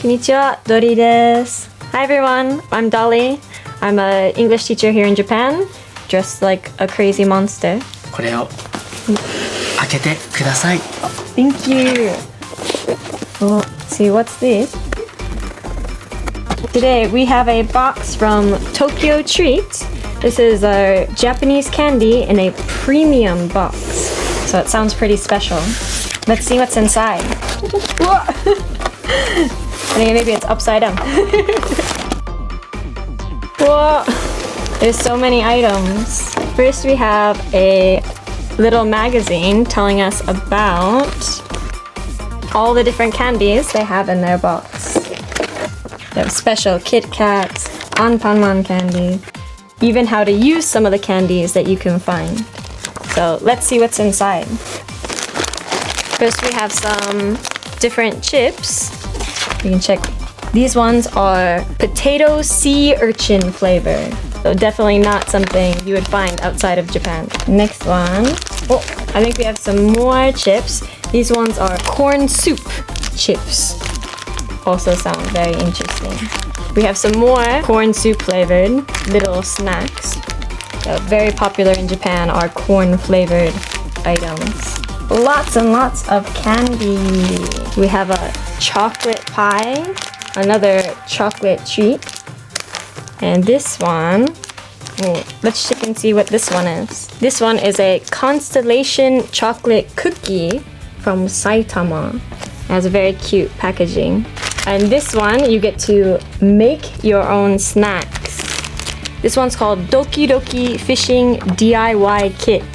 Konnichiwa, Dolly です。Hi everyone, I'm Dolly. I'm an English teacher here in Japan, dressed like a crazy monster. これを開けてください。Thank you. Well, see, what's this? Today we have a box from TokyoTreat. This is a Japanese candy in a premium box. So it sounds pretty special. Let's see what's inside. I think maybe it's upside down. Whoa! There's so many items. First we have a little magazine telling us about all the different candies they have in their box. They have special Kit Kats, Anpanman candy, even how to use some of the candies that you can find. So let's see what's inside. First we have some different chips. You can check. These ones are potato sea urchin flavor. So definitely not something you would find outside of Japan. Next one. Oh, I think we have some more chips. These ones are corn soup chips. Also sound very interesting. We have some more corn soup flavored little snacks. Very popular in Japan are corn flavored items. Lots and lots of candy. We have a chocolate pie, another chocolate treat, and this one. Let's check and see what this one is. This one is a constellation chocolate cookie from Saitama. It has a very cute packaging. And this one, you get to make your own snacks. This one's called Doki Doki Fishing DIY Kit.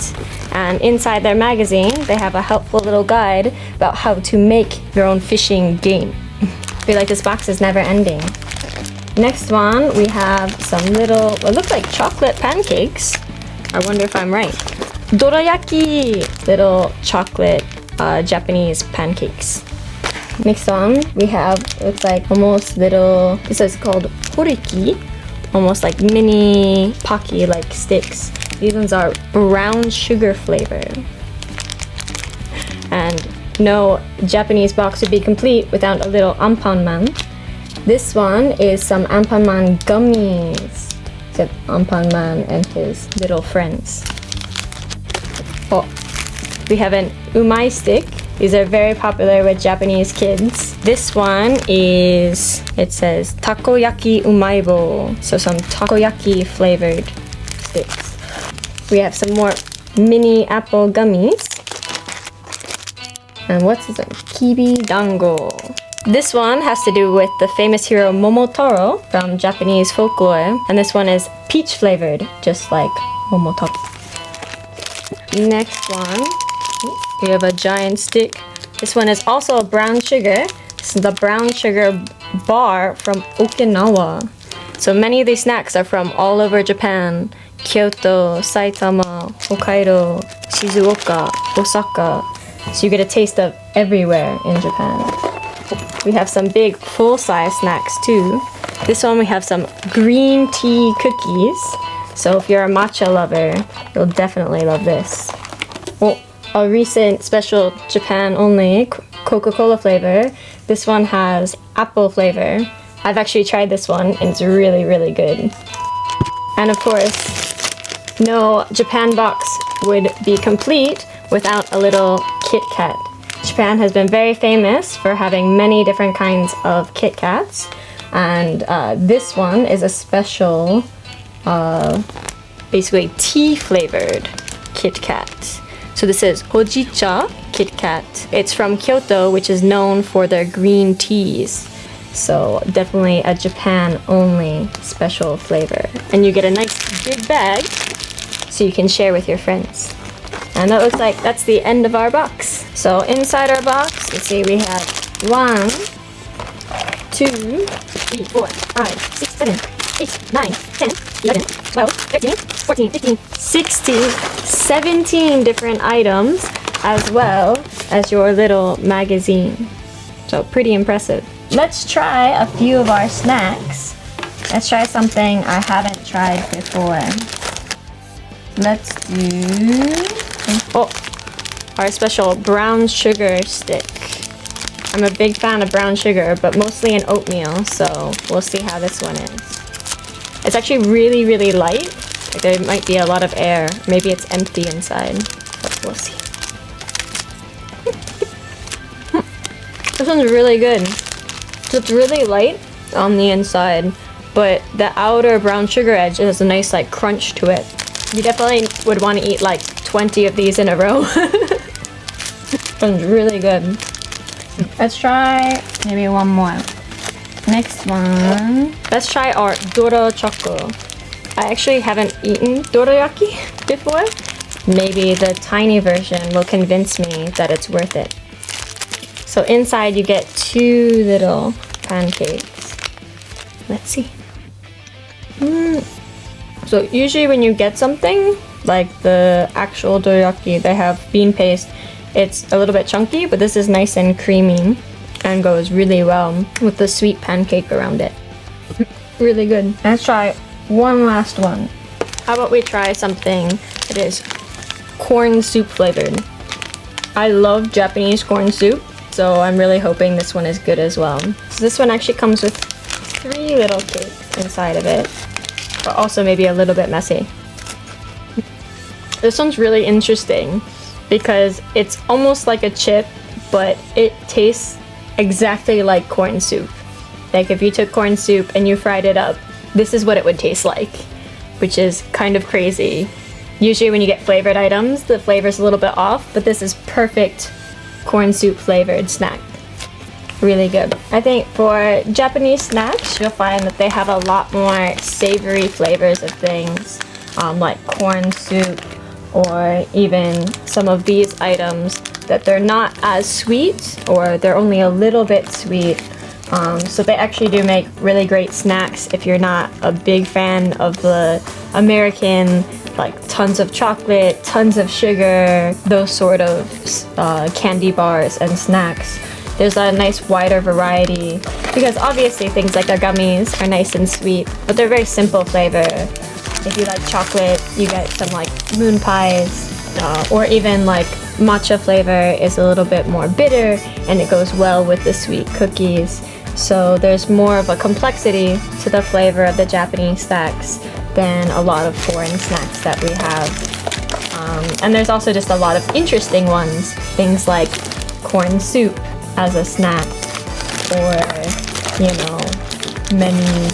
And inside their magazine, they have a helpful little guide about how to make your own fishing game. I feel like this box is never ending. Next one, we have some little, what look like chocolate pancakes. I wonder if I'm right. Dorayaki! Little chocolate Japanese pancakes. Next one, we have, looks like almost little, this is called horiki. Almost like mini Pocky-like sticks. These ones are brown sugar flavor. And no Japanese box would be complete without a little Anpanman. This one is some Anpanman gummies. Except Anpanman and his little friends. Oh, we have an umai stick. These are very popular with Japanese kids. This one is, it says takoyaki umaibo. So some takoyaki flavored sticks. We have some more mini apple gummies. And what's this one? Kibi dango. This one has to do with the famous hero Momotaro from Japanese folklore. And this one is peach flavored, just like Momotaro. Next one, we have a giant stick. This one is also a brown sugar. This is the brown sugar bar from Okinawa. So many of these snacks are from all over Japan. Kyoto, Saitama, Hokkaido, Shizuoka, Osaka. So you get a taste of everywhere in Japan. We have some big full-size snacks too. This one we have some green tea cookies. So if you're a matcha lover, you'll definitely love this. Oh, a recent special Japan only Coca-Cola flavor. This one has apple flavor. I've actually tried this one and it's really, really good. And of course, no Japan box would be complete without a little Kit Kat. Japan has been very famous for having many different kinds of Kit Kats, and this one is a special, basically tea flavored Kit Kat. So this is Hojicha Kit Kat. It's from Kyoto, which is known for their green teas. So definitely a Japan only special flavor. And you get a nice big bag so you can share with your friends. And that looks like that's the end of our box. So inside our box, let's see, we have 1, 2, 3, 4, 5, 6, 7, 8, 9, 10, 11, 12, 13, 14, 15, 16, 17 different items, as well as your little magazine. So pretty impressive. Let's try a few of our snacks. Let's try something I haven't tried before. Let's do our special brown sugar stick. I'm a big fan of brown sugar, but mostly in oatmeal, so we'll see how this one is. It's actually really, really light. Like there might be a lot of air. Maybe it's empty inside, but we'll see. This one's really good. So it's really light on the inside, but the outer brown sugar edge has a nice like crunch to it. You definitely would want to eat like 20 of these in a row. This one's really good. Let's try maybe one more. Next one. Let's try our Doro Choco. I actually haven't eaten dorayaki before. Maybe the tiny version will convince me that it's worth it. So inside you get 2 little pancakes. Let's see. So usually when you get something like the actual dorayaki, they have bean paste. It's a little bit chunky, but this is nice and creamy and goes really well with the sweet pancake around it. Really good. Let's try one last one. How about we try something that is corn soup flavored? I love Japanese corn soup, so I'm really hoping this one is good as well. So this one actually comes with 3 little cakes inside of it, but also maybe a little bit messy. This one's really interesting because it's almost like a chip, but it tastes exactly like corn soup. Like if you took corn soup and you fried it up, this is what it would taste like, which is kind of crazy. Usually when you get flavored items, the flavor's a little bit off, but this is perfect corn soup flavored snack. Really good. I think for Japanese snacks, you'll find that they have a lot more savory flavors of things, like corn soup, or even some of these items that they're not as sweet, or they're only a little bit sweet. So they actually do make really great snacks if you're not a big fan of the American, like tons of chocolate, tons of sugar, those sort of candy bars and snacks. There's a nice wider variety because obviously things like our gummies are nice and sweet, but they're very simple flavor. If you like chocolate, you get some like moon pies, or even like matcha flavor is a little bit more bitter and it goes well with the sweet cookies. So there's more of a complexity to the flavor of the Japanese snacks than a lot of foreign snacks that we have. And there's also just a lot of interesting ones, things like corn soup as a snack, or, you know, many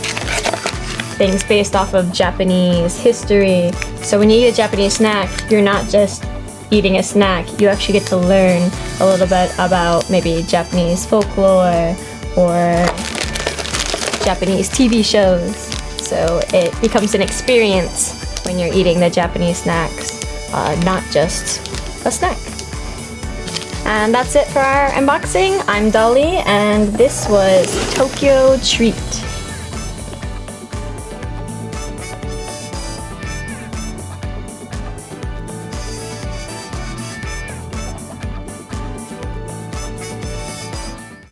things based off of Japanese history. So when you eat a Japanese snack, you're not just eating a snack, you actually get to learn a little bit about maybe Japanese folklore or Japanese TV shows. So it becomes an experience when you're eating the Japanese snacks, not just a snack. And that's it for our unboxing. I'm Dolly, and this was TokyoTreat.